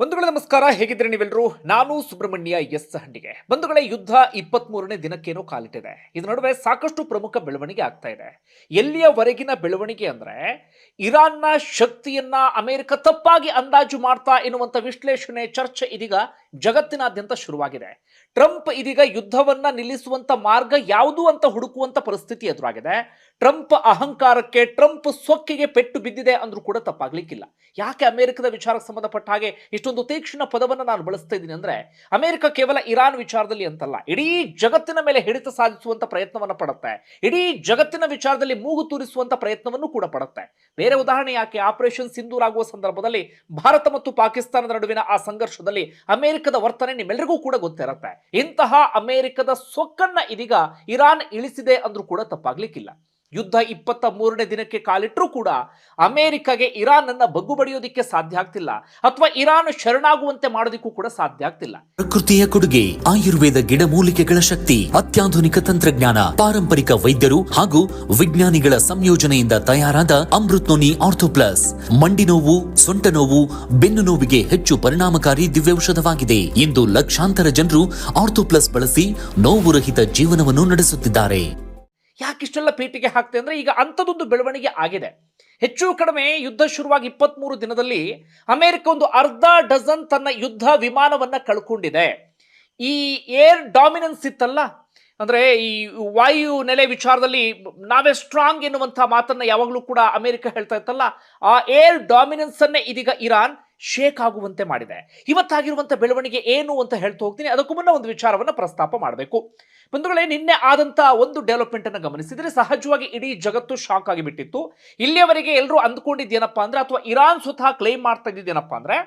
ಬಂಧುಗಳೇ ನಮಸ್ಕಾರ, ಹೇಗಿದ್ರೆ ನೀವೆಲ್ಲರೂ? ನಾನು ಸುಬ್ರಹ್ಮಣ್ಯ ಎಸ್ ಹಂಡಿಗೆ. ಬಂಧುಗಳೇ, ಯುದ್ಧ 23ನೇ ದಿನಕ್ಕೇನೋ ಕಾಲಿಟ್ಟಿದೆ. ಇದ್ರ ನಡುವೆ ಸಾಕಷ್ಟು ಪ್ರಮುಖ ಬೆಳವಣಿಗೆ ಆಗ್ತಾ ಇದೆ. ಎಲ್ಲಿಯವರೆಗಿನ ಬೆಳವಣಿಗೆ ಅಂದ್ರೆ, ಇರಾನ್ನ ಶಕ್ತಿಯನ್ನ ಅಮೆರಿಕ ತಪ್ಪಾಗಿ ಅಂದಾಜು ಮಾಡ್ತಾ ಎನ್ನುವಂತ ವಿಶ್ಲೇಷಣೆ, ಚರ್ಚೆ ಇದೀಗ ಜಗತ್ತಿನಾದ್ಯಂತ ಶುರುವಾಗಿದೆ. ಟ್ರಂಪ್ ಇದೀಗ ಯುದ್ಧವನ್ನ ನಿಲ್ಲಿಸುವಂತ ಮಾರ್ಗ ಯಾವುದು ಅಂತ ಹುಡುಕುವಂತ ಪರಿಸ್ಥಿತಿ ಎದುರಾಗಿದೆ. ಟ್ರಂಪ್ ಅಹಂಕಾರಕ್ಕೆ, ಟ್ರಂಪ್ ಸೊಕ್ಕಿಗೆ ಪೆಟ್ಟು ಬಿದ್ದಿದೆ ಅಂದ್ರೂ ಕೂಡ ತಪ್ಪಾಗ್ಲಿಕ್ಕಿಲ್ಲ. ಯಾಕೆ ಅಮೆರಿಕದ ವಿಚಾರಕ್ಕೆ ಸಂಬಂಧಪಟ್ಟ ಹಾಗೆ ಇಷ್ಟೊಂದು ತೀಕ್ಷ್ಣ ಪದವನ್ನು ನಾನು ಬಳಸ್ತಾ ಇದ್ದೀನಿ ಅಂದ್ರೆ, ಅಮೆರಿಕ ಕೇವಲ ಇರಾನ್ ವಿಚಾರದಲ್ಲಿ ಅಂತಲ್ಲ, ಇಡೀ ಜಗತ್ತಿನ ಮೇಲೆ ಹಿಡಿತ ಸಾಧಿಸುವಂತ ಪ್ರಯತ್ನವನ್ನ ಪಡುತ್ತೆ. ಇಡೀ ಜಗತ್ತಿನ ವಿಚಾರದಲ್ಲಿ ಮೂಗು ತೂರಿಸುವಂತ ಪ್ರಯತ್ನವನ್ನು ಕೂಡ ಪಡುತ್ತೆ. ಬೇರೆ ಉದಾಹರಣೆ ಯಾಕೆ, ಆಪರೇಷನ್ ಸಿಂಧೂರ್ ಆಗುವ ಸಂದರ್ಭದಲ್ಲಿ ಭಾರತ ಮತ್ತು ಪಾಕಿಸ್ತಾನದ ನಡುವಿನ ಆ ಸಂಘರ್ಷದಲ್ಲಿ ಅಮೆರಿಕದ ವರ್ತನೆ ನಿಮ್ಮೆಲ್ಲರಿಗೂ ಕೂಡ ಗೊತ್ತಿರುತ್ತೆ. ಇಂತಹ ಅಮೆರಿಕದ ಸೊಕ್ಕನ್ನ ಇದೀಗ ಇರಾನ್ ಇಳಿಸಿದೆ ಅಂದ್ರೂ ಕೂಡ ತಪ್ಪಾಗ್ಲಿಕ್ಕಿಲ್ಲ. ಯುದ್ಧ 23ನೇ ದಿನಕ್ಕೆ ಕಾಲಿಟ್ಟರೂ ಕೂಡ ಅಮೆರಿಕಗೆ ಇರಾನ್ ಅನ್ನ ಬಗ್ಗು ಬಡಿಯೋದಿಕ್ಕೆ ಸಾಧ್ಯ ಆಗ್ತಿಲ್ಲ, ಅಥವಾ ಇರಾನ್ ಶರಣಾಗುವಂತೆ ಮಾಡೋದಿಕ್ಕೂ ಕೂಡ ಸಾಧ್ಯ ಆಗ್ತಿಲ್ಲ. ಪ್ರಕೃತಿಯ ಕೊಡುಗೆ, ಆಯುರ್ವೇದ ಗಿಡಮೂಲಿಕೆಗಳ ಶಕ್ತಿ, ಅತ್ಯಾಧುನಿಕ ತಂತ್ರಜ್ಞಾನ, ಪಾರಂಪರಿಕ ವೈದ್ಯರು ಹಾಗೂ ವಿಜ್ಞಾನಿಗಳ ಸಂಯೋಜನೆಯಿಂದ ತಯಾರಾದ ಅಮೃತ್ ನೋನಿ ಆರ್ಥೋ ಪ್ಲಸ್ ಮಂಡಿ ನೋವು, ಸೊಂಟ ನೋವು, ಬೆನ್ನು ನೋವಿಗೆ ಹೆಚ್ಚು ಪರಿಣಾಮಕಾರಿ ದಿವ್ಯೌಷಧವಾಗಿದೆ. ಇಂದು ಲಕ್ಷಾಂತರ ಜನರು ಆರ್ಥೋ ಪ್ಲಸ್ ಬಳಸಿ ನೋವು ರಹಿತ ಜೀವನವನ್ನು ನಡೆಸುತ್ತಿದ್ದಾರೆ. ಯಾಕಿಷ್ಟೆಲ್ಲ ಪೀಟಿಗೆ ಹಾಕ್ತೆ ಅಂದ್ರೆ, ಈಗ ಅಂಥದೊಂದು ಬೆಳವಣಿಗೆ ಆಗಿದೆ. ಹೆಚ್ಚು ಕಡಿಮೆ ಯುದ್ಧ ಶುರುವಾಗಿ 23 ದಿನದಲ್ಲಿ ಅಮೆರಿಕ ಒಂದು ಅರ್ಧ ಡಜನ್ ತನ್ನ ಯುದ್ಧ ವಿಮಾನವನ್ನ ಕಳ್ಕೊಂಡಿದೆ. ಈ ಏರ್ ಡಾಮಿನೆನ್ಸ್ ಇತ್ತಲ್ಲ, ಅಂದ್ರೆ ಈ ವಾಯು ನೆಲೆ ವಿಚಾರದಲ್ಲಿ ನಾವೇ ಸ್ಟ್ರಾಂಗ್ ಎನ್ನುವಂತಹ ಮಾತನ್ನ ಯಾವಾಗಲೂ ಕೂಡ ಅಮೆರಿಕ ಹೇಳ್ತಾ ಇತ್ತಲ್ಲ, ಆ ಏರ್ ಡಾಮಿನೆನ್ಸ್ ಅನ್ನೇ ಇದೀಗ ಇರಾನ್ ಶೇಕ್ ಆಗುವಂತೆ ಮಾಡಿದೆ. ಇವತ್ತಾಗಿರುವಂತ ಬೆಳವಣಿಗೆ ಏನು ಅಂತ ಹೇಳ್ತಾ ಹೋಗ್ತೀನಿ. ಅದಕ್ಕೂ ಮುನ್ನ ಒಂದು ವಿಚಾರವನ್ನ ಪ್ರಸ್ತಾಪ ಮಾಡಬೇಕು. ಬಂಧುಗಳೇ, ನಿನ್ನೆ ಆದಂತ ಒಂದು ಡೆವಲಪ್ಮೆಂಟ್ ಅನ್ನು ಗಮನಿಸಿದ್ರೆ ಸಹಜವಾಗಿ ಇಡೀ ಜಗತ್ತು ಶಾಕ್ ಆಗಿಬಿಟ್ಟಿತ್ತು. ಇಲ್ಲಿಯವರೆಗೆ ಎಲ್ಲರೂ ಅಂದ್ಕೊಂಡಿದ್ದೇನಪ್ಪಾ ಅಂದ್ರೆ, ಅಥವಾ ಇರಾನ್ ಸ್ವತಃ ಕ್ಲೈಮ್ ಮಾಡ್ತಾ ಇದ್ದೇನಪ್ಪಾ ಅಂದ್ರೆ,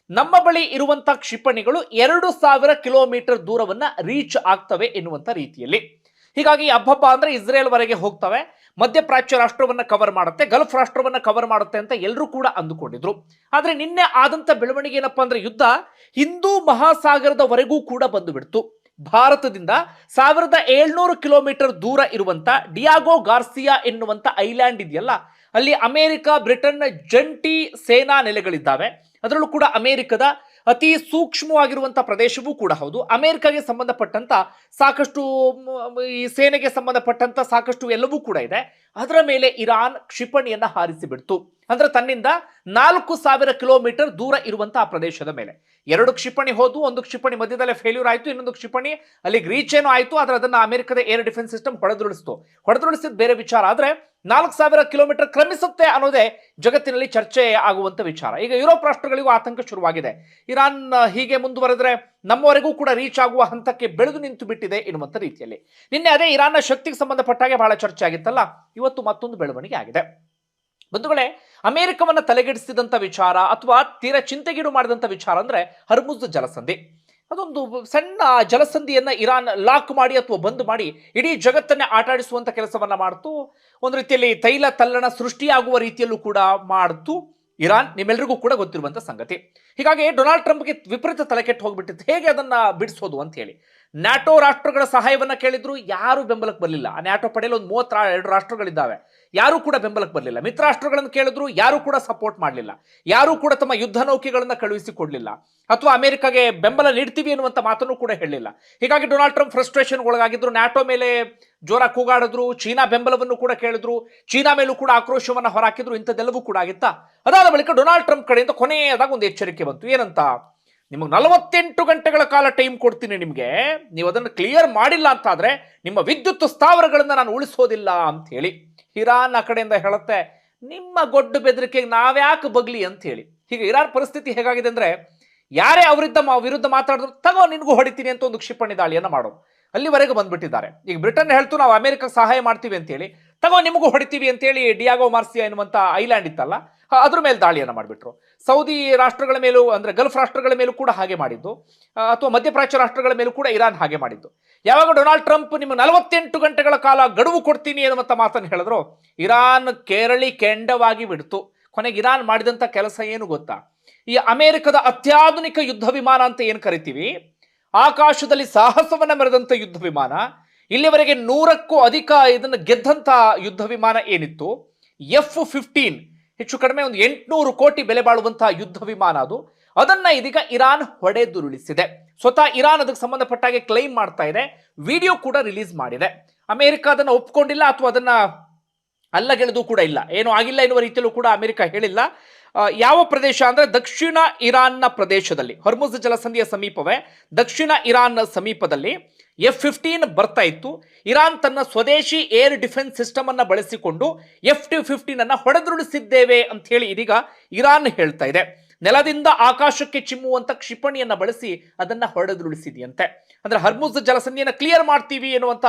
ನಮ್ಮ ಬಳಿ ಇರುವಂತಹ ಕ್ಷಿಪಣಿಗಳು 2000 ಕಿಲೋಮೀಟರ್ ದೂರವನ್ನ ರೀಚ್ ಆಗ್ತವೆ ಎನ್ನುವಂತ ರೀತಿಯಲ್ಲಿ. ಹೀಗಾಗಿ ಹಬ್ಬ ಅಂದ್ರೆ ಇಸ್ರೇಲ್ ವರೆಗೆ ಹೋಗ್ತವೆ, ಮಧ್ಯಪ್ರಾಚ್ಯ ರಾಷ್ಟ್ರವನ್ನ ಕವರ್ ಮಾಡುತ್ತೆ, ಗಲ್ಫ್ ರಾಷ್ಟ್ರವನ್ನ ಕವರ್ ಮಾಡುತ್ತೆ ಅಂತ ಎಲ್ಲರೂ ಕೂಡ ಅಂದುಕೊಂಡಿದ್ರು. ಆದ್ರೆ ನಿನ್ನೆ ಆದಂತ ಬೆಳವಣಿಗೆ ಏನಪ್ಪಾ ಅಂದ್ರೆ, ಯುದ್ಧ ಹಿಂದೂ ಮಹಾಸಾಗರದವರೆಗೂ ಕೂಡ ಬಂದು ಬಿಡ್ತು. ಭಾರತದಿಂದ 1700 ಕಿಲೋಮೀಟರ್ ದೂರ ಇರುವಂತ ಡಿಯಾಗೋ ಗಾರ್ಸಿಯಾ ಎನ್ನುವಂತ ಐಲ್ಯಾಂಡ್ ಇದೆಯಲ್ಲ, ಅಲ್ಲಿ ಅಮೆರಿಕ ಬ್ರಿಟನ್ ಜಂಟಿ ಸೇನಾ ನೆಲೆಗಳಿದ್ದಾವೆ. ಅದರಲ್ಲೂ ಕೂಡ ಅಮೆರಿಕದ ಅತಿ ಸೂಕ್ಷ್ಮವಾಗಿರುವಂತಹ ಪ್ರದೇಶವೂ ಕೂಡ ಹೌದು. ಅಮೆರಿಕಗೆ ಸಂಬಂಧಪಟ್ಟಂತ ಸಾಕಷ್ಟು, ಈ ಸೇನೆಗೆ ಸಂಬಂಧಪಟ್ಟಂತ ಸಾಕಷ್ಟು ಎಲ್ಲವೂ ಕೂಡ ಇದೆ. ಅದರ ಮೇಲೆ ಇರಾನ್ ಕ್ಷಿಪಣಿಯನ್ನ ಹಾರಿಸಿ ಬಿಡ್ತು. ಅಂದ್ರೆ ತನ್ನಿಂದ 4000 ಕಿಲೋಮೀಟರ್ ದೂರ ಇರುವಂತಹ ಪ್ರದೇಶದ ಮೇಲೆ 2 ಕ್ಷಿಪಣಿ ಹೋದ್ವು. ಒಂದು ಕ್ಷಿಪಣಿ ಮಧ್ಯದಲ್ಲೇ ಫೇಲ್ಯೂರ್ ಆಯಿತು, ಇನ್ನೊಂದು ಕ್ಷಿಪಣಿ ಅಲ್ಲಿಗೆ ರೀಚ್ ಏನೋ ಆಯಿತು, ಆದ್ರೆ ಅದನ್ನ ಅಮೆರಿಕದ ಏರ್ ಡಿಫೆನ್ಸ್ ಸಿಸ್ಟಮ್ ಹೊಡೆದುರುಳಿಸಿದ್ ಬೇರೆ ವಿಚಾರ. ಆದ್ರೆ 4000 ಕಿಲೋಮೀಟರ್ ಕ್ರಮಿಸುತ್ತೆ ಅನ್ನೋದೇ ಜಗತ್ತಿನಲ್ಲಿ ಚರ್ಚೆ ಆಗುವಂತ ವಿಚಾರ. ಈಗ ಯುರೋಪ್ ರಾಷ್ಟ್ರಗಳಿಗೂ ಆತಂಕ ಶುರುವಾಗಿದೆ. ಇರಾನ್ ಹೀಗೆ ಮುಂದುವರೆದ್ರೆ ನಮ್ಮವರೆಗೂ ಕೂಡ ರೀಚ್ ಆಗುವ ಹಂತಕ್ಕೆ ಬೆಳೆದು ನಿಂತು ಬಿಟ್ಟಿದೆ ಎನ್ನುವಂತ ರೀತಿಯಲ್ಲಿ ನಿನ್ನೆ ಅದೇ ಇರಾನ್ನ ಶಕ್ತಿಗೆ ಸಂಬಂಧಪಟ್ಟಾಗೆ ಬಹಳ ಚರ್ಚೆ ಆಗಿತ್ತಲ್ಲ, ಇವತ್ತು ಮತ್ತೊಂದು ಬೆಳವಣಿಗೆ ಆಗಿದೆ. ಬಂಧುಗಳೇ, ಅಮೆರಿಕವನ್ನ ತಲೆಗೆಡಿಸಿದಂತ ವಿಚಾರ ಅಥವಾ ತೀರಾ ಚಿಂತೆಗೀಡು ಮಾಡಿದಂತ ವಿಚಾರ ಅಂದ್ರೆ ಹರ್ಮುಜ್ ಜಲಸಂಧಿ. ಅದೊಂದು ಸಣ್ಣ ಜಲಸಂಧಿಯನ್ನ ಇರಾನ್ ಲಾಕ್ ಮಾಡಿ ಅಥವಾ ಬಂದ್ ಮಾಡಿ ಇಡೀ ಜಗತ್ತನ್ನೇ ಆಟಾಡಿಸುವಂತ ಕೆಲಸವನ್ನ ಮಾಡ್ತು. ಒಂದು ರೀತಿಯಲ್ಲಿ ತೈಲ ತಲ್ಲಣ ಸೃಷ್ಟಿಯಾಗುವ ರೀತಿಯಲ್ಲೂ ಕೂಡ ಮಾಡ್ತು ಇರಾನ್, ನಿಮ್ಮೆಲ್ಲರಿಗೂ ಕೂಡ ಗೊತ್ತಿರುವಂತ ಸಂಗತಿ. ಹೀಗಾಗಿ ಡೊನಾಲ್ಡ್ ಟ್ರಂಪ್ಗೆ ವಿಪರೀತ ತಲೆ ಕೆಟ್ಟು ಹೋಗ್ಬಿಟ್ಟಿತ್ತು, ಹೇಗೆ ಅದನ್ನ ಬಿಡಿಸೋದು ಅಂತ ಹೇಳಿ. ನ್ಯಾಟೋ ರಾಷ್ಟ್ರಗಳ ಸಹಾಯವನ್ನ ಕೇಳಿದ್ರು, ಯಾರು ಬೆಂಬಲಕ್ಕೆ ಬರಲಿಲ್ಲ. ಆ ನ್ಯಾಟೋ ಪಡೆಯಲ್ಲಿ ಒಂದು 32 ರಾಷ್ಟ್ರಗಳಿದ್ದಾವೆ, ಯಾರು ಕೂಡ ಬೆಂಬಲಕ್ಕೆ ಬರಲಿಲ್ಲ. ಮಿತ್ರ ರಾಷ್ಟ್ರಗಳನ್ನು ಕೇಳಿದ್ರು, ಯಾರು ಕೂಡ ಸಪೋರ್ಟ್ ಮಾಡಲಿಲ್ಲ. ಯಾರು ಕೂಡ ತಮ್ಮ ಯುದ್ಧ ನೌಕೆಗಳನ್ನ ಕಳುಹಿಸಿಕೊಡ್ಲಿಲ್ಲ, ಅಥವಾ ಅಮೆರಿಕಾಗೆ ಬೆಂಬಲ ನೀಡ್ತೀವಿ ಅನ್ನುವಂತ ಮಾತನ್ನು ಕೂಡ ಹೇಳಲಿಲ್ಲ. ಹೀಗಾಗಿ ಡೊನಾಲ್ಡ್ ಟ್ರಂಪ್ ಫ್ರಸ್ಟ್ರೇಷನ್ ಒಳಗಾಗಿದ್ರು, ನ್ಯಾಟೋ ಮೇಲೆ ಜೋರ ಕೂಗಾಡಿದ್ರು, ಚೀನಾ ಬೆಂಬಲವನ್ನು ಕೂಡ ಕೇಳಿದ್ರು, ಚೀನಾ ಮೇಲೂ ಕೂಡ ಆಕ್ರೋಶವನ್ನ ಹೊರಹಾಕಿದ್ರು. ಇಂಥದ್ದೆಲ್ಲವೂ ಕೂಡ ಆಗಿತ್ತಾ? ಅದಾದ ಬಳಿಕ ಡೊನಾಲ್ಡ್ ಟ್ರಂಪ್ ಕಡೆಯಿಂದ ಕೊನೆಯದಾಗ ಒಂದು ಎಚ್ಚರಿಕೆ ಬಂತು. ಏನಂತ? ನಿಮಗೆ 48 ಗಂಟೆಗಳ ಕಾಲ ಟೈಮ್ ಕೊಡ್ತೀನಿ, ನಿಮಗೆ ನೀವು ಅದನ್ನು ಕ್ಲಿಯರ್ ಮಾಡಿಲ್ಲ ಅಂತ ಆದ್ರೆ ನಿಮ್ಮ ವಿದ್ಯುತ್ ಸ್ಥಾವರಗಳನ್ನ ನಾನು ಉಳಿಸೋದಿಲ್ಲ ಅಂತ ಹೇಳಿ. ಇರಾನ್ ಆ ಕಡೆಯಿಂದ ಹೇಳುತ್ತೆ, ನಿಮ್ಮ ಗೊಡ್ಡು ಬೆದರಿಕೆಗೆ ನಾವ್ಯಾಕೆ ಬಗ್ಲಿ ಅಂತ ಹೇಳಿ. ಹೀಗೆ ಇರಾನ್ ಪರಿಸ್ಥಿತಿ ಹೇಗಾಗಿದೆ ಅಂದ್ರೆ, ಯಾರೇ ವಿರುದ್ಧ ಮಾತಾಡಿದ್ರು ತಗೋ ನಿನ್ಗೂ ಹೊಡಿತೀನಿ ಅಂತ ಒಂದು ಕ್ಷಿಪಣಿ ದಾಳಿಯನ್ನ ಮಾಡೋದು ಅಲ್ಲಿವರೆಗೆ ಬಂದ್ಬಿಟ್ಟಿದ್ದಾರೆ. ಈಗ ಬ್ರಿಟನ್ ಹೇಳ್ತು ನಾವು ಅಮೆರಿಕಕ್ಕೆ ಸಹಾಯ ಮಾಡ್ತೀವಿ ಅಂತ ಹೇಳಿ, ತಗೋ ನಿಮಗೂ ಹೊಡಿತೀವಿ ಅಂತ ಹೇಳಿ ಡಿಯಾಗೋ ಮಾರ್ಸಿಯಾ ಎನ್ನುವಂತ ಐಲ್ಯಾಂಡ್ ಇತ್ತಲ್ಲ, ಅದ್ರ ಮೇಲೆ ದಾಳಿಯನ್ನ ಮಾಡಿಬಿಟ್ರು. ಸೌದಿ ರಾಷ್ಟ್ರಗಳ ಮೇಲೂ, ಅಂದ್ರೆ ಗಲ್ಫ್ ರಾಷ್ಟ್ರಗಳ ಮೇಲೂ ಕೂಡ ಹಾಗೆ ಮಾಡಿದ್ದು, ಅಥವಾ ಮಧ್ಯಪ್ರಾಚ್ಯ ರಾಷ್ಟ್ರಗಳ ಮೇಲೂ ಕೂಡ ಇರಾನ್ ಹಾಗೆ ಮಾಡಿದ್ದು. ಯಾವಾಗ ಡೊನಾಲ್ಡ್ ಟ್ರಂಪ್ ನಿಮ್ಮ 48 ಗಂಟೆಗಳ ಕಾಲ ಗಡುವು ಕೊಡ್ತೀನಿ ಎನ್ನುವಂತ ಮಾತನ್ನು ಹೇಳಿದ್ರು, ಇರಾನ್ ಕೇರಳಿ ಕೆಂಡವಾಗಿ ಬಿಡ್ತು. ಕೊನೆಗೆ ಇರಾನ್ ಮಾಡಿದಂತ ಕೆಲಸ ಏನು ಗೊತ್ತಾ? ಈ ಅಮೆರಿಕದ ಅತ್ಯಾಧುನಿಕ ಯುದ್ಧ ವಿಮಾನ ಅಂತ ಏನ್ ಕರಿತೀವಿ, ಆಕಾಶದಲ್ಲಿ ಸಾಹಸವನ್ನ ಮೆರೆದಂತ ಯುದ್ಧ ವಿಮಾನ, ಇಲ್ಲಿವರೆಗೆ 100ಕ್ಕೂ ಅಧಿಕ ಇದನ್ನು ಗೆದ್ದಂತ ಯುದ್ಧ ವಿಮಾನ ಏನಿತ್ತು, F-15, ಹೆಚ್ಚು ಕಡಿಮೆ ಒಂದು 800 ಕೋಟಿ ಬೆಲೆ ಬಾಳುವಂತಹ ಯುದ್ಧ ವಿಮಾನ ಅದು. ಅದನ್ನ ಇದೀಗ ಇರಾನ್ ಹೊಡೆದುರುಳಿಸಿದೆ. ಸ್ವತಃ ಇರಾನ್ ಅದಕ್ಕೆ ಸಂಬಂಧಪಟ್ಟಾಗೆ ಕ್ಲೈಮ್ ಮಾಡ್ತಾ ಇದೆ, ವಿಡಿಯೋ ಕೂಡ ರಿಲೀಸ್ ಮಾಡಿದೆ. ಅಮೆರಿಕ ಅದನ್ನ ಒಪ್ಕೊಂಡಿಲ್ಲ ಅಥವಾ ಅದನ್ನ ಅಲ್ಲಗೆಳೆದು ಕೂಡ ಇಲ್ಲ, ಏನೂ ಆಗಿಲ್ಲ ಎನ್ನುವ ರೀತಿಯಲ್ಲೂ ಕೂಡ ಅಮೆರಿಕ ಹೇಳಿಲ್ಲ. ಯಾವ ಪ್ರದೇಶ ಅಂದ್ರೆ ದಕ್ಷಿಣ ಇರಾನ್ನ ಪ್ರದೇಶದಲ್ಲಿ, ಹೊರ್ಮುಜ್ ಜಲಸಂಧಿಯ ಸಮೀಪವೇ ದಕ್ಷಿಣ ಇರಾನ್ ಸಮೀಪದಲ್ಲಿ F-15 ಬರ್ತಾ ಇತ್ತು. ಇರಾನ್ ತನ್ನ ಸ್ವದೇಶಿ ಏರ್ ಡಿಫೆನ್ಸ್ ಸಿಸ್ಟಮ್ ಅನ್ನ ಬಳಸಿಕೊಂಡು F-15 ಅನ್ನ ಹೊಡೆದುರುಳಿಸಿದ್ದೇವೆ ಅಂತ ಹೇಳಿ ಇದೀಗ ಇರಾನ್ ಹೇಳ್ತಾ ಇದೆ. ನೆಲದಿಂದ ಆಕಾಶಕ್ಕೆ ಚಿಮ್ಮುವಂತ ಕ್ಷಿಪಣಿಯನ್ನ ಬಳಸಿ ಅದನ್ನ ಹೊಡೆದುರುಳಿಸಿದೆಯಂತೆ. ಅಂದ್ರೆ ಹರ್ಮುಜ್ ಜಲಸಂಧಿಯನ್ನ ಕ್ಲಿಯರ್ ಮಾಡ್ತೀವಿ ಎನ್ನುವಂತ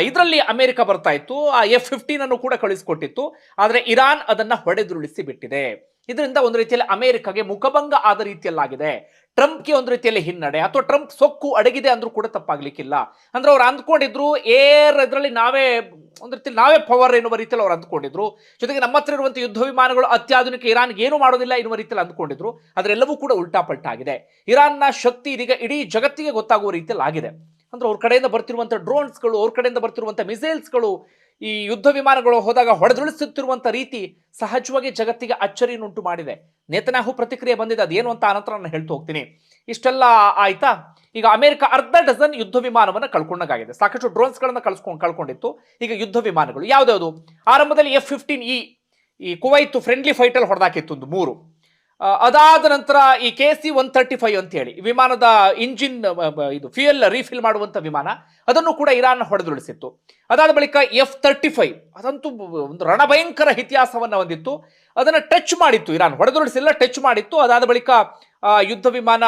ಇದರಲ್ಲಿ ಅಮೆರಿಕ ಬರ್ತಾ ಇತ್ತು. ಆ F-15 ಅನ್ನು ಕೂಡ ಕಳಿಸಿಕೊಟ್ಟಿತ್ತು. ಆದ್ರೆ ಇರಾನ್ ಅದನ್ನ ಹೊಡೆದುರುಳಿಸಿ ಬಿಟ್ಟಿದೆ. ಇದರಿಂದ ಒಂದು ರೀತಿಯಲ್ಲಿ ಅಮೆರಿಕಗೆ ಮುಖಭಂಗ ಆದ ರೀತಿಯಲ್ಲಾಗಿದೆ. ಟ್ರಂಪ್ಗೆ ಒಂದು ರೀತಿಯಲ್ಲಿ ಹಿನ್ನಡೆ, ಅಥವಾ ಟ್ರಂಪ್ ಸೊಕ್ಕು ಅಡಗಿದೆ ಅಂದ್ರೂ ಕೂಡ ತಪ್ಪಾಗ್ಲಿಕ್ಕಿಲ್ಲ. ಅಂದ್ರೆ ಅವ್ರು ಅಂದ್ಕೊಂಡಿದ್ರು ಇದರಲ್ಲಿ ನಾವೇ ಒಂದು ರೀತಿಯಲ್ಲಿ ನಾವೇ ಪವರ್ ಎನ್ನುವ ರೀತಿಯಲ್ಲಿ ಅವ್ರು ಅಂದ್ಕೊಂಡಿದ್ರು. ಜೊತೆಗೆ ನಮ್ಮ ಹತ್ರ ಇರುವಂತಹ ಯುದ್ಧ ವಿಮಾನಗಳು ಅತ್ಯಾಧುನಿಕ, ಇರಾನ್ಗೆ ಏನು ಮಾಡೋದಿಲ್ಲ ಎನ್ನುವ ರೀತಿಯಲ್ಲಿ ಅಂದ್ಕೊಂಡಿದ್ರು. ಅದರೆಲ್ಲವೂ ಕೂಡ ಉಲ್ಟಾ ಪಲ್ಟಾ ಆಗಿದೆ. ಇರಾನ್ನ ಶಕ್ತಿ ಇದೀಗ ಇಡೀ ಜಗತ್ತಿಗೆ ಗೊತ್ತಾಗುವ ರೀತಿಯಲ್ಲಿ ಆಗಿದೆ. ಅಂದ್ರೆ ಅವ್ರ ಕಡೆಯಿಂದ ಬರ್ತಿರುವಂತಹ ಡ್ರೋನ್ಸ್ಗಳು, ಅವ್ರ ಕಡೆಯಿಂದ ಬರ್ತಿರುವಂತಹ ಮಿಸೈಲ್ಸ್ಗಳು, ಈ ಯುದ್ಧ ವಿಮಾನಗಳು ಹೋದಾಗ ಹೊಡೆದುಳಿಸುತ್ತಿರುವಂತಹ ರೀತಿ ಸಹಜವಾಗಿ ಜಗತ್ತಿಗೆ ಅಚ್ಚರಿಯನ್ನುಂಟು ಮಾಡಿದೆ. ನೇತನ್ಯಾಹು ಪ್ರತಿಕ್ರಿಯೆ ಬಂದಿದೆ, ಅದೇನು ಅಂತ ಆನಂತರ ನಾನು ಹೇಳ್ತಾ ಹೋಗ್ತೀನಿ. ಇಷ್ಟೆಲ್ಲ ಆಯ್ತಾ, ಈಗ ಅಮೆರಿಕ ಅರ್ಧ ಡಜನ್ ಯುದ್ಧ ವಿಮಾನವನ್ನು ಕಳ್ಕೊಂಡಾಗಿದೆ. ಸಾಕಷ್ಟು ಡ್ರೋನ್ಸ್ಗಳನ್ನ ಕಳ್ಕೊಂಡಿತ್ತು. ಈಗ ಯುದ್ಧ ವಿಮಾನಗಳು ಯಾವ್ದಾವುದು, ಆರಂಭದಲ್ಲಿ F-15E ಈ ಕುವೈತ್ ಫ್ರೆಂಡ್ಲಿ ಫೈಟ್ ಅಲ್ಲಿ ಹೊಡೆದಾಕಿತ್ತು ಒಂದು 3. ಅದಾದ ನಂತರ ಈ KC-135 ಅಂತ ಹೇಳಿ ವಿಮಾನದ ಇಂಜಿನ್ ಇದು ಫ್ಯೂಯಲ್ ರೀಫಿಲ್ ಮಾಡುವಂತ ವಿಮಾನ, ಅದನ್ನು ಕೂಡ ಇರಾನ್ ಹೊಡೆದುರುಳಿಸಿತ್ತು. ಅದಾದ ಬಳಿಕ F-35 ಅದಂತೂ ಒಂದು ರಣಭಯಂಕರ ಇತಿಹಾಸವನ್ನ ಹೊಂದಿತ್ತು. ಅದನ್ನ ಟಚ್ ಮಾಡಿತ್ತು ಇರಾನ್, ಹೊಡೆದುರುಳಿಸಿಲ್ಲ, ಟಚ್ ಮಾಡಿತ್ತು. ಅದಾದ ಬಳಿಕ ಯುದ್ಧ ವಿಮಾನ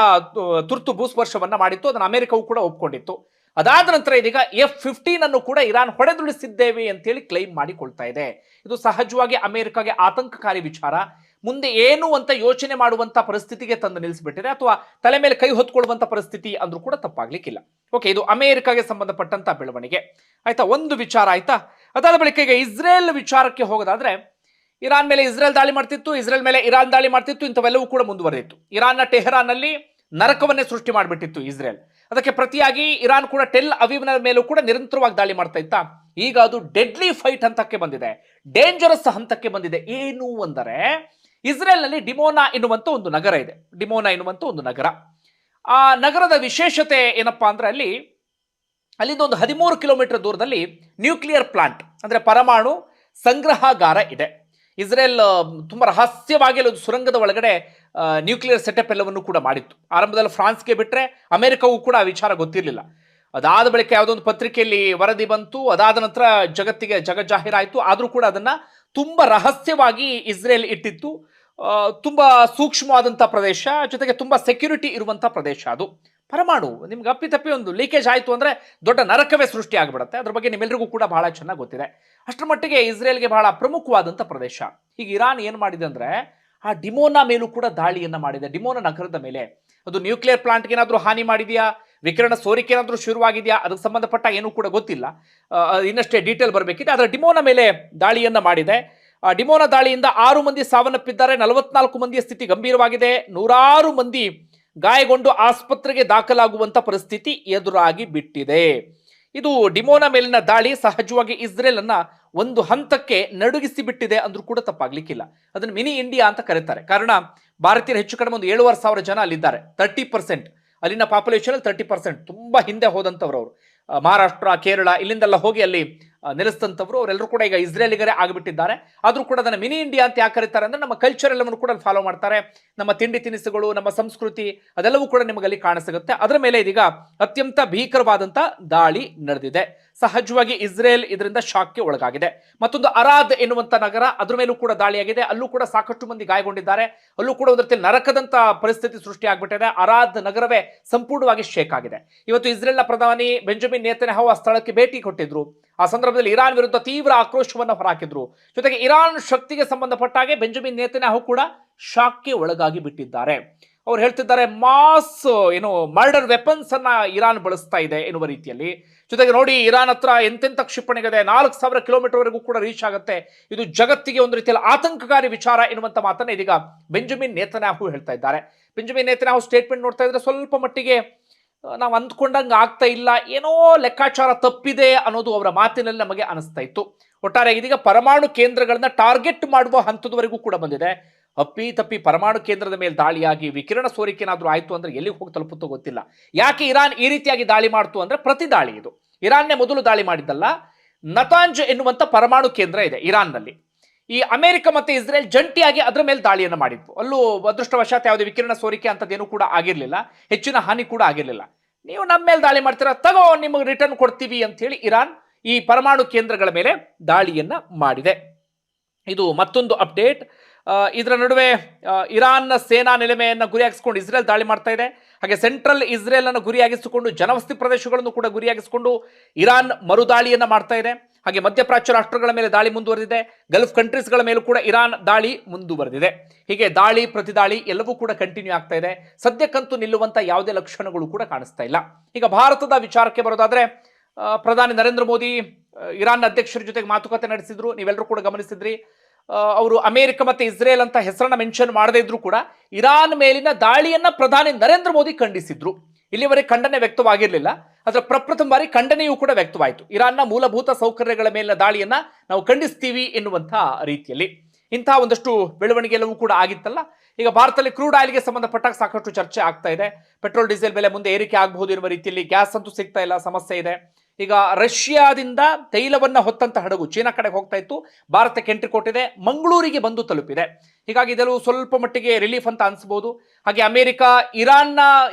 ತುರ್ತು ಭೂಸ್ಪರ್ಶವನ್ನ ಮಾಡಿತ್ತು. ಅದನ್ನು ಅಮೆರಿಕವು ಕೂಡ ಒಪ್ಕೊಂಡಿತ್ತು. ಅದಾದ ನಂತರ ಇದೀಗ F-15 ಅನ್ನು ಕೂಡ ಇರಾನ್ ಹೊಡೆದುರುಳಿಸಿದ್ದೇವೆ ಅಂತೇಳಿ ಕ್ಲೈಮ್ ಮಾಡಿಕೊಳ್ತಾ ಇದೆ. ಇದು ಸಹಜವಾಗಿ ಅಮೆರಿಕಾಗೆ ಆತಂಕಕಾರಿ ವಿಚಾರ. ಮುಂದೆ ಏನು ಅಂತ ಯೋಚನೆ ಮಾಡುವಂತ ಪರಿಸ್ಥಿತಿಗೆ ತಂದು ನಿಲ್ಲಿಸಿಬಿಟ್ಟಿದೆ, ಅಥವಾ ತಲೆ ಮೇಲೆ ಕೈ ಹೊತ್ಕೊಳ್ಳುವಂತ ಪರಿಸ್ಥಿತಿ ಅಂದ್ರೂ ಕೂಡ ತಪ್ಪಾಗ್ಲಿಕ್ಕಿಲ್ಲ. ಓಕೆ, ಇದು ಅಮೆರಿಕಾಗೆ ಸಂಬಂಧಪಟ್ಟಂತ ಬೆಳವಣಿಗೆ ಆಯ್ತಾ, ಒಂದು ವಿಚಾರ ಆಯ್ತಾ. ಅದಾದ ಬಳಿಕ ಈಗ ಇಸ್ರೇಲ್ ವಿಚಾರಕ್ಕೆ ಹೋಗೋದಾದ್ರೆ, ಇರಾನ್ ಮೇಲೆ ಇಸ್ರೇಲ್ ದಾಳಿ ಮಾಡ್ತಿತ್ತು, ಇಸ್ರೇಲ್ ಮೇಲೆ ಇರಾನ್ ದಾಳಿ ಮಾಡ್ತಿತ್ತು, ಇಂಥವೆಲ್ಲವೂ ಕೂಡ ಮುಂದುವರೆದಿತ್ತು. ಇರಾನ್ನ ಟೆಹರಾನ್ ನಲ್ಲಿ ನರಕವನ್ನೇ ಸೃಷ್ಟಿ ಮಾಡಿಬಿಟ್ಟಿತ್ತು ಇಸ್ರೇಲ್. ಅದಕ್ಕೆ ಪ್ರತಿಯಾಗಿ ಇರಾನ್ ಕೂಡ ಟೆಲ್ ಅವೀವ್ನ ಮೇಲೂ ಕೂಡ ನಿರಂತರವಾಗಿ ದಾಳಿ ಮಾಡ್ತಾ ಇತ್ತ. ಈಗ ಅದು ಡೆಡ್ಲಿ ಫೈಟ್ ಹಂತಕ್ಕೆ ಬಂದಿದೆ, ಡೇಂಜರಸ್ ಹಂತಕ್ಕೆ ಬಂದಿದೆ. ಏನು ಅಂದರೆ, ಇಸ್ರೇಲ್ ನಲ್ಲಿ ಡಿಮೋನಾ ಎನ್ನುವಂತ ಒಂದು ನಗರ ಇದೆ. ಡಿಮೋನಾ ಎನ್ನುವಂತ ಒಂದು ನಗರ, ಆ ನಗರದ ವಿಶೇಷತೆ ಏನಪ್ಪಾ ಅಂದ್ರೆ, ಅಲ್ಲಿಂದ ಒಂದು 13 ಕಿಲೋಮೀಟರ್ ದೂರದಲ್ಲಿ ನ್ಯೂಕ್ಲಿಯರ್ ಪ್ಲಾಂಟ್ ಅಂದ್ರೆ ಪರಮಾಣು ಸಂಗ್ರಹಾಗಾರ ಇದೆ. ಇಸ್ರೇಲ್ ತುಂಬಾ ರಹಸ್ಯವಾಗಿ ಒಂದು ಸುರಂಗದ ಒಳಗಡೆ ನ್ಯೂಕ್ಲಿಯರ್ ಸೆಟಪ್ ಎಲ್ಲವನ್ನು ಕೂಡ ಮಾಡಿತ್ತು. ಆರಂಭದಲ್ಲಿ ಫ್ರಾನ್ಸ್ಗೆ ಬಿಟ್ರೆ ಅಮೆರಿಕವೂ ಕೂಡ ಆ ವಿಚಾರ ಗೊತ್ತಿರಲಿಲ್ಲ. ಅದಾದ ಬಳಿಕ ಯಾವುದೋ ಒಂದು ಪತ್ರಿಕೆಯಲ್ಲಿ ವರದಿ ಬಂತು, ಅದಾದ ನಂತರ ಜಗತ್ತಿಗೆ ಜಗಜ್ಜಾಹೀರಾಯಿತು. ಆದರೂ ಕೂಡ ಅದನ್ನ ತುಂಬಾ ರಹಸ್ಯವಾಗಿ ಇಸ್ರೇಲ್ ಇಟ್ಟಿತ್ತು. ತುಂಬಾ ಸೂಕ್ಷ್ಮವಾದಂತಹ ಪ್ರದೇಶ, ಜೊತೆಗೆ ತುಂಬಾ ಸೆಕ್ಯೂರಿಟಿ ಇರುವಂತಹ ಪ್ರದೇಶ ಅದು. ಪರಮಾಣು ನಿಮ್ಗೆ ಅಪ್ಪಿತಪ್ಪಿ ಒಂದು ಲೀಕೇಜ್ ಆಯಿತು ಅಂದ್ರೆ ದೊಡ್ಡ ನರಕವೇ ಸೃಷ್ಟಿ ಆಗಿಬಿಡುತ್ತೆ. ಅದ್ರ ಬಗ್ಗೆ ನಿಮ್ಮೆಲ್ಲರಿಗೂ ಕೂಡ ಬಹಳ ಚೆನ್ನಾಗಿ ಗೊತ್ತಿದೆ. ಅಷ್ಟರ ಮಟ್ಟಿಗೆ ಇಸ್ರೇಲ್ಗೆ ಬಹಳ ಪ್ರಮುಖವಾದಂಥ ಪ್ರದೇಶ. ಈಗ ಇರಾನ್ ಏನು ಮಾಡಿದೆ ಅಂದ್ರೆ, ಆ ಡಿಮೋನಾ ಮೇಲೂ ಕೂಡ ದಾಳಿಯನ್ನ ಮಾಡಿದೆ. ಡಿಮೋನಾ ನಗರದ ಮೇಲೆ ಅದು ನ್ಯೂಕ್ಲಿಯರ್ ಪ್ಲಾಂಟ್ಗೆ ಏನಾದರೂ ಹಾನಿ ಮಾಡಿದೆಯಾ, ವಿಕಿರಣ ಸೋರಿಕೆ ಏನಾದರೂ ಶುರುವಾಗಿದೆಯಾ, ಅದಕ್ಕೆ ಸಂಬಂಧಪಟ್ಟ ಏನೂ ಕೂಡ ಗೊತ್ತಿಲ್ಲ. ಇನ್ನಷ್ಟೇ ಡೀಟೇಲ್ ಬರಬೇಕಿದೆ. ಆದರೆ ಡಿಮೋನಾ ಮೇಲೆ ದಾಳಿಯನ್ನ ಮಾಡಿದೆ. ಡಿಮೋನಾ ದಾಳಿಯಿಂದ 6 ಮಂದಿ ಸಾವನ್ನಪ್ಪಿದ್ದಾರೆ, 44 ಮಂದಿಯ ಸ್ಥಿತಿ ಗಂಭೀರವಾಗಿದೆ, 100 ಮಂದಿ ಗಾಯಗೊಂಡು ಆಸ್ಪತ್ರೆಗೆ ದಾಖಲಾಗುವಂತ ಪರಿಸ್ಥಿತಿ ಎದುರಾಗಿ ಬಿಟ್ಟಿದೆ. ಇದು ಡಿಮೋನಾ ಮೇಲಿನ ದಾಳಿ ಸಹಜವಾಗಿ ಇಸ್ರೇಲ್ ಅನ್ನ ಒಂದು ಹಂತಕ್ಕೆ ನಡುಗಿಸಿ ಬಿಟ್ಟಿದೆ ಅಂದ್ರೂ ಕೂಡ ತಪ್ಪಾಗ್ಲಿಕ್ಕಿಲ್ಲ. ಅದನ್ನು ಮಿನಿ ಇಂಡಿಯಾ ಅಂತ ಕರೀತಾರೆ. ಕಾರಣ ಭಾರತೀಯರು ಹೆಚ್ಚು ಕಡಿಮೆ ಒಂದು 7,500 ಜನ ಅಲ್ಲಿದ್ದಾರೆ. 30% ಅಲ್ಲಿನ ಪಾಪ್ಯುಲೇಷನ್ 30% ತುಂಬಾ ಹಿಂದೆ ಹೋದಂಥವ್ರು ಅವರು. ಮಹಾರಾಷ್ಟ್ರ, ಕೇರಳ ಇಲ್ಲಿಂದೆಲ್ಲ ಹೋಗಿ ಅಲ್ಲಿ ನೆಲೆಸಿದಂಥವ್ರು ಅವರೆಲ್ಲರೂ ಕೂಡ ಈಗ ಇಸ್ರೇಲಿಗರೇ ಆಗಿಬಿಟ್ಟಿದ್ದಾರೆ. ಆದರೂ ಕೂಡ ಅದನ್ನು ಮಿನಿ ಇಂಡಿಯಾ ಅಂತ ಯಾಕೆ ಕರೀತಾರೆ ಅಂದ್ರೆ, ನಮ್ಮ ಕಲ್ಚರ್ ಎಲ್ಲವನ್ನು ಕೂಡ ಫಾಲೋ ಮಾಡ್ತಾರೆ. ನಮ್ಮ ತಿಂಡಿ ತಿನಿಸುಗಳು, ನಮ್ಮ ಸಂಸ್ಕೃತಿ ಅದೆಲ್ಲವೂ ಕೂಡ ನಿಮಗಲ್ಲಿ ಕಾಣಿಸುತ್ತೆ. ಅದರ ಮೇಲೆ ಇದೀಗ ಅತ್ಯಂತ ಭೀಕರವಾದಂಥ ದಾಳಿ ನಡೆದಿದೆ. ಸಹಜವಾಗಿ ಇಸ್ರೇಲ್ ಇದರಿಂದ ಶಾಕ್ಗೆ ಒಳಗಾಗಿದೆ. ಮತ್ತೊಂದು ಅರಾದ್ ಎನ್ನುವಂಥ ನಗರ, ಅದ್ರ ಮೇಲೂ ಕೂಡ ದಾಳಿಯಾಗಿದೆ. ಅಲ್ಲೂ ಕೂಡ ಸಾಕಷ್ಟು ಮಂದಿ ಗಾಯಗೊಂಡಿದ್ದಾರೆ. ಅಲ್ಲೂ ಕೂಡ ಒಂದು ರೀತಿ ನರಕದಂತ ಪರಿಸ್ಥಿತಿ ಸೃಷ್ಟಿ ಆಗ್ಬಿಟ್ಟಿದೆ. ಅರಾದ್ ನಗರವೇ ಸಂಪೂರ್ಣವಾಗಿ ಶೇಕ್ ಆಗಿದೆ. ಇವತ್ತು ಇಸ್ರೇಲ್ನ ಪ್ರಧಾನಿ ಬೆಂಜಮಿನ್ ನೇತನ್ಯಾಹು ಆ ಸ್ಥಳಕ್ಕೆ ಭೇಟಿ ಕೊಟ್ಟಿದ್ರು. ಆ ಸಂದರ್ಭದಲ್ಲಿ ಇರಾನ್ ವಿರುದ್ಧ ತೀವ್ರ ಆಕ್ರೋಶವನ್ನು ಹೊರಹಾಕಿದ್ರು. ಜೊತೆಗೆ ಇರಾನ್ ಶಕ್ತಿಗೆ ಸಂಬಂಧಪಟ್ಟ ಹಾಗೆ ಬೆಂಜಮಿನ್ ನೇತನ್ಯಾಹು ಕೂಡ ಶಾಕ್ಗೆ ಒಳಗಾಗಿ ಬಿಟ್ಟಿದ್ದಾರೆ. ಅವ್ರು ಹೇಳ್ತಿದ್ದಾರೆ, ಮಾಸ್ ಮರ್ಡರ್ ವೆಪನ್ಸ್ ಅನ್ನ ಇರಾನ್ ಬಳಸ್ತಾ ಇದೆ ಎನ್ನುವ ರೀತಿಯಲ್ಲಿ. ಜೊತೆಗೆ ನೋಡಿ, ಇರಾನ್ ಹತ್ರ ಎಂತೆಂಥ ಕ್ಷಿಪಣಿಗಿದೆ, 4,000 ಕಿಲೋಮೀಟರ್ ವರೆಗೂ ಕೂಡ ರೀಚ್ ಆಗುತ್ತೆ. ಇದು ಜಗತ್ತಿಗೆ ಒಂದು ರೀತಿಯಲ್ಲಿ ಆತಂಕಕಾರಿ ವಿಚಾರ ಎನ್ನುವಂತ ಮಾತನ್ನ ಇದೀಗ ಬೆಂಜಮಿನ್ ನೇತನ್ಯಾಹು ಹೇಳ್ತಾ ಇದ್ದಾರೆ. ಬೆಂಜಮಿನ್ ನೇತನ್ಯಾಹು ಸ್ಟೇಟ್ಮೆಂಟ್ ನೋಡ್ತಾ ಇದ್ರೆ ಸ್ವಲ್ಪ ಮಟ್ಟಿಗೆ ನಾವು ಅಂದ್ಕೊಂಡಂಗೆ ಆಗ್ತಾ ಇಲ್ಲ, ಏನೋ ಲೆಕ್ಕಾಚಾರ ತಪ್ಪಿದೆ ಅನ್ನೋದು ಅವರ ಮಾತಿನಲ್ಲಿ ನಮಗೆ ಅನಿಸ್ತಾ ಇತ್ತು. ಒಟ್ಟಾರೆ ಇದೀಗ ಪರಮಾಣು ಕೇಂದ್ರಗಳನ್ನ ಟಾರ್ಗೆಟ್ ಮಾಡುವ ಹಂತದವರೆಗೂ ಕೂಡ ಬಂದಿದೆ. ಅಪ್ಪಿ ತಪ್ಪಿ ಪರಮಾಣು ಕೇಂದ್ರದ ಮೇಲೆ ದಾಳಿಯಾಗಿ ವಿಕಿರಣ ಸೋರಿಕೆ ಏನಾದರೂ ಆಯಿತು ಅಂದ್ರೆ ಎಲ್ಲಿಗೆ ಹೋಗಿ ತಲುಪುತ್ತೋ ಗೊತ್ತಿಲ್ಲ. ಯಾಕೆ ಇರಾನ್ ಈ ರೀತಿಯಾಗಿ ದಾಳಿ ಮಾಡ್ತು ಅಂದ್ರೆ ಪ್ರತಿ ದಾಳಿ ಇದು. ಇರಾನ್ನೇ ಮೊದಲು ದಾಳಿ ಮಾಡಿದ್ದಲ್ಲ. ನತಾಂಜ್ ಎನ್ನುವಂಥ ಪರಮಾಣು ಕೇಂದ್ರ ಇದೆ ಇರಾನ್ನಲ್ಲಿ. ಈ ಅಮೆರಿಕ ಮತ್ತು ಇಸ್ರೇಲ್ ಜಂಟಿಯಾಗಿ ಅದರ ಮೇಲೆ ದಾಳಿಯನ್ನು ಮಾಡಿದ್ವು. ಅಲ್ಲೂ ಅದೃಷ್ಟವಶಾತ್ ಯಾವುದೇ ವಿಕಿರಣ ಸೋರಿಕೆ ಅಂತದೇನು ಕೂಡ ಆಗಿರಲಿಲ್ಲ, ಹೆಚ್ಚಿನ ಹಾನಿ ಕೂಡ ಆಗಿರಲಿಲ್ಲ. ನೀವು ನಮ್ಮ ಮೇಲೆ ದಾಳಿ ಮಾಡ್ತೀರಾ, ತಗೋ ನಿಮಗೆ ರಿಟರ್ನ್ ಕೊಡ್ತೀವಿ ಅಂತ ಹೇಳಿ ಇರಾನ್ ಈ ಪರಮಾಣು ಕೇಂದ್ರಗಳ ಮೇಲೆ ದಾಳಿಯನ್ನ ಮಾಡಿದೆ. ಇದು ಮತ್ತೊಂದು ಅಪ್ಡೇಟ್. ಇದರ ನಡುವೆ ಇರಾನ್ನ ಸೇನಾ ನೆಲೆಮೆಯನ್ನು ಗುರಿಯಾಗಿಸಿಕೊಂಡು ಇಸ್ರೇಲ್ ದಾಳಿ ಮಾಡ್ತಾ ಇದೆ. ಹಾಗೆ ಸೆಂಟ್ರಲ್ ಇಸ್ರೇಲ್ ಅನ್ನು ಗುರಿಯಾಗಿಸಿಕೊಂಡು ಜನವಸತಿ ಪ್ರದೇಶಗಳನ್ನು ಕೂಡ ಗುರಿಯಾಗಿಸಿಕೊಂಡು ಇರಾನ್ ಮರುದಾಳಿಯನ್ನ ಮಾಡ್ತಾ ಇದೆ. ಹಾಗೆ ಮಧ್ಯಪ್ರಾಚ್ಯ ರಾಷ್ಟ್ರಗಳ ಮೇಲೆ ದಾಳಿ ಮುಂದುವರೆದಿದೆ. ಗಲ್ಫ್ ಕಂಟ್ರೀಸ್ಗಳ ಮೇಲೂ ಕೂಡ ಇರಾನ್ ದಾಳಿ ಮುಂದುವರೆದಿದೆ. ಹೀಗೆ ದಾಳಿ ಪ್ರತಿದಾಳಿ ಎಲ್ಲವೂ ಕೂಡ ಕಂಟಿನ್ಯೂ ಆಗ್ತಾ ಇದೆ. ಸದ್ಯಕ್ಕಂತೂ ನಿಲ್ಲುವಂತ ಯಾವುದೇ ಲಕ್ಷಣಗಳು ಕೂಡ ಕಾಣಿಸ್ತಾ ಇಲ್ಲ. ಈಗ ಭಾರತದ ವಿಚಾರಕ್ಕೆ ಬರೋದಾದ್ರೆ, ಪ್ರಧಾನಿ ನರೇಂದ್ರ ಮೋದಿ ಇರಾನ್ ಅಧ್ಯಕ್ಷರ ಜೊತೆಗೆ ಮಾತುಕತೆ ನಡೆಸಿದ್ರು. ನೀವೆಲ್ಲರೂ ಕೂಡ ಗಮನಿಸಿದ್ರಿ. ಅವರು ಅಮೆರಿಕ ಮತ್ತು ಇಸ್ರೇಲ್ ಅಂತ ಹೆಸರನ್ನ ಮೆನ್ಷನ್ ಮಾಡದೇ ಇದ್ರು ಕೂಡ ಇರಾನ್ ಮೇಲಿನ ದಾಳಿಯನ್ನ ಪ್ರಧಾನಿ ನರೇಂದ್ರ ಮೋದಿ ಖಂಡಿಸಿದ್ರು. ಇಲ್ಲಿವರೆಗೆ ಖಂಡನೆ ವ್ಯಕ್ತವಾಗಿರಲಿಲ್ಲ, ಅದರ ಪ್ರಪ್ರಥಮ ಬಾರಿ ಖಂಡನೆಯೂ ಕೂಡ ವ್ಯಕ್ತವಾಯಿತು. ಇರಾನ್ನ ಮೂಲಭೂತ ಸೌಕರ್ಯಗಳ ಮೇಲಿನ ದಾಳಿಯನ್ನ ನಾವು ಖಂಡಿಸ್ತೀವಿ ಎನ್ನುವಂತಹ ರೀತಿಯಲ್ಲಿ ಇಂತಹ ಒಂದಷ್ಟು ಬೆಳವಣಿಗೆ ಎಲ್ಲವೂ ಕೂಡ ಆಗಿತ್ತಲ್ಲ. ಈಗ ಭಾರತದಲ್ಲಿ ಕ್ರೂಡ್ ಆಯಿಲ್ಗೆ ಸಂಬಂಧಪಟ್ಟಾಗ ಸಾಕಷ್ಟು ಚರ್ಚೆ ಆಗ್ತಾ ಇದೆ. ಪೆಟ್ರೋಲ್ ಡೀಸೆಲ್ ಬೆಲೆ ಮುಂದೆ ಏರಿಕೆ ಆಗಬಹುದು ಎನ್ನುವ ರೀತಿಯಲ್ಲಿ. ಗ್ಯಾಸ್ ಅಂತೂ ಸಿಗ್ತಾ ಇಲ್ಲ, ಸಮಸ್ಯೆ ಇದೆ. ಈಗ ರಷ್ಯಾದಿಂದ ತೈಲವನ್ನ ಹೊತ್ತಂತ ಹಡಗು ಚೀನಾ ಕಡೆಗೆ ಹೋಗ್ತಾ ಇತ್ತು, ಭಾರತಕ್ಕೆ ಎಂಟ್ರಿ ಕೊಟ್ಟಿದೆ, ಮಂಗಳೂರಿಗೆ ಬಂದು ತಲುಪಿದೆ. ಹೀಗಾಗಿ ಇದೆಲ್ಲೂ ಸ್ವಲ್ಪ ಮಟ್ಟಿಗೆ ರಿಲೀಫ್ ಅಂತ ಅನ್ಸ್ಬೋದು. ಹಾಗೆ ಅಮೆರಿಕ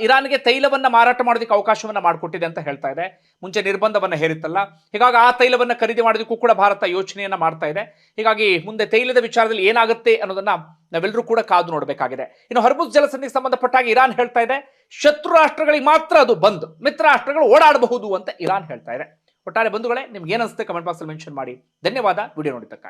ಇರಾನ್ಗೆ ತೈಲವನ್ನ ಮಾರಾಟ ಮಾಡೋದಕ್ಕೆ ಅವಕಾಶವನ್ನ ಮಾಡಿಕೊಟ್ಟಿದೆ ಅಂತ ಹೇಳ್ತಾ ಇದೆ. ಮುಂಚೆ ನಿರ್ಬಂಧವನ್ನ ಹೇರಿತ್ತಲ್ಲ, ಹೀಗಾಗಿ ಆ ತೈಲವನ್ನ ಖರೀದಿ ಮಾಡೋದಕ್ಕೂ ಕೂಡ ಭಾರತ ಯೋಚನೆಯನ್ನ ಮಾಡ್ತಾ ಇದೆ. ಹೀಗಾಗಿ ಮುಂದೆ ತೈಲದ ವಿಚಾರದಲ್ಲಿ ಏನಾಗುತ್ತೆ ಅನ್ನೋದನ್ನ ನಾವೆಲ್ಲರೂ ಕೂಡ ಕಾದು ನೋಡಬೇಕಾಗಿದೆ. ಇನ್ನು ಹರ್ಮುಜ್ ಜಲಸಂಧಿಗೆ ಸಂಬಂಧಪಟ್ಟಾಗ ಇರಾನ್ ಹೇಳ್ತಾ ಇದೆ, ಶತ್ರು ರಾಷ್ಟ್ರಗಳಿಗೆ ಮಾತ್ರ ಅದು ಬಂದ್, ಮಿತ್ರ ರಾಷ್ಟ್ರಗಳು ಓಡಾಡಬಹುದು ಅಂತ ಇರಾನ್ ಹೇಳ್ತಾ ಇದೆ. ಒಟ್ಟಾರೆ ಬಂಧುಗಳೇ, ನಿಮ್ಗೆ ಏನಿಸುತ್ತೆ ಕಮೆಂಟ್ ಬಾಕ್ಸ್ ಅಲ್ಲಿ ಮೆನ್ಷನ್ ಮಾಡಿ. ಧನ್ಯವಾದ ವಿಡಿಯೋ ನೋಡಿದ್ದಕ್ಕಾಗಿ.